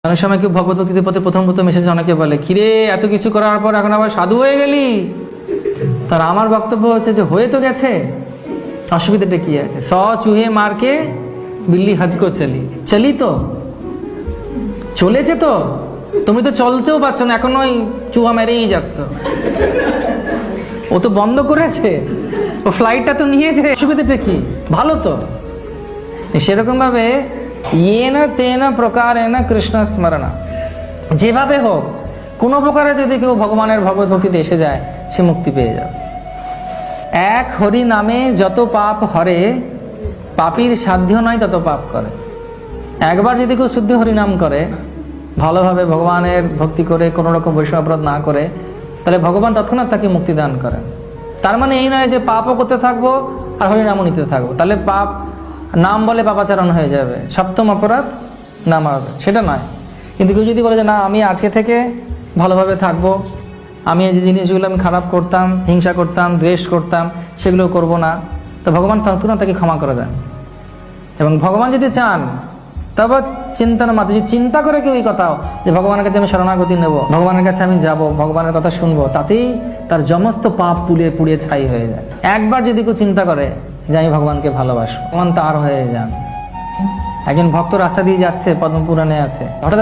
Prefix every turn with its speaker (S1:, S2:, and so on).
S1: অনেক সময় কেউ ভগবত ভক্তির পথে প্রথম প্রথম এসেছে, অনেকে বলে কিরে এত কিছু করার পর এখন আবার সাধু হয়ে গেলি। তার আমার বক্তব্য হচ্ছে যে হয়ে তো গেছে, অসুবিধাটা কি আছে? স চুহে মারকে বিল্লি হাজকো চলি তো চলেছে, তো তুমি তো চলতেও পারছো না, এখন ওই চুহা মেরেই যাচ্ছ। ও তো বন্ধ করেছে, ও ফ্লাইটটা তো নিয়েছে, অসুবিধাটা কি? ভালো তো। সেরকম ভাবে ইয়েনা তেনা প্রকারেণ কৃষ্ণ স্মরণা, যেভাবে হোক কোনো প্রকারে যদি কেউ ভগবানের ভগবত ভক্তিতে এসে যায়, সে মুক্তি পেয়ে যাবে। এক হরি নামে যত পাপ হরে, পাপীর সাধ্য নয় তত পাপ করে। একবার যদি কেউ শুদ্ধ হরি নাম করে, ভালোভাবে ভগবানের ভক্তি করে, কোনো রকম বৈষ্ণব অপরাধ না করে, তাহলে ভগবান তৎক্ষণাৎ তাকে মুক্তি দান করেন। তার মানে এই নয় যে পাপও করতে থাকবো আর হরিনামও নিতে থাকবো, তাহলে পাপ নাম বলে পাপাচারণ হয়ে যাবে, সপ্তম অপরাধ নাম হবে, সেটা নয়। কিন্তু কেউ যদি বলে যে না আমি আজকে থেকে ভালোভাবে থাকবো, আমি এই যে জিনিসগুলো আমি খারাপ করতাম, হিংসা করতাম, দ্বেষ করতাম, সেগুলো করব না, তো ভগবান তৎক্ষণাৎ তাকে ক্ষমা করে দেন। এবং ভগবান যদি চান তবে চিন্তার মাধ্যমে চিন্তা করে কেউ এই কথাও যে ভগবানের কাছে আমি শরণাগতি নেব, ভগবানের কাছে আমি যাব, ভগবানের কথা শুনবো, তাতেই তার সমস্ত পাপ পুড়িয়ে ছাই হয়ে যায়। একবার যদি কেউ চিন্তা করে যে আমি ভগবানকে ভালোবাসবো, ভগবান তার হয়ে যান। একজন ভক্ত রাস্তা দিয়ে যাচ্ছে, পদ্মপুরাণে আছে, হঠাৎ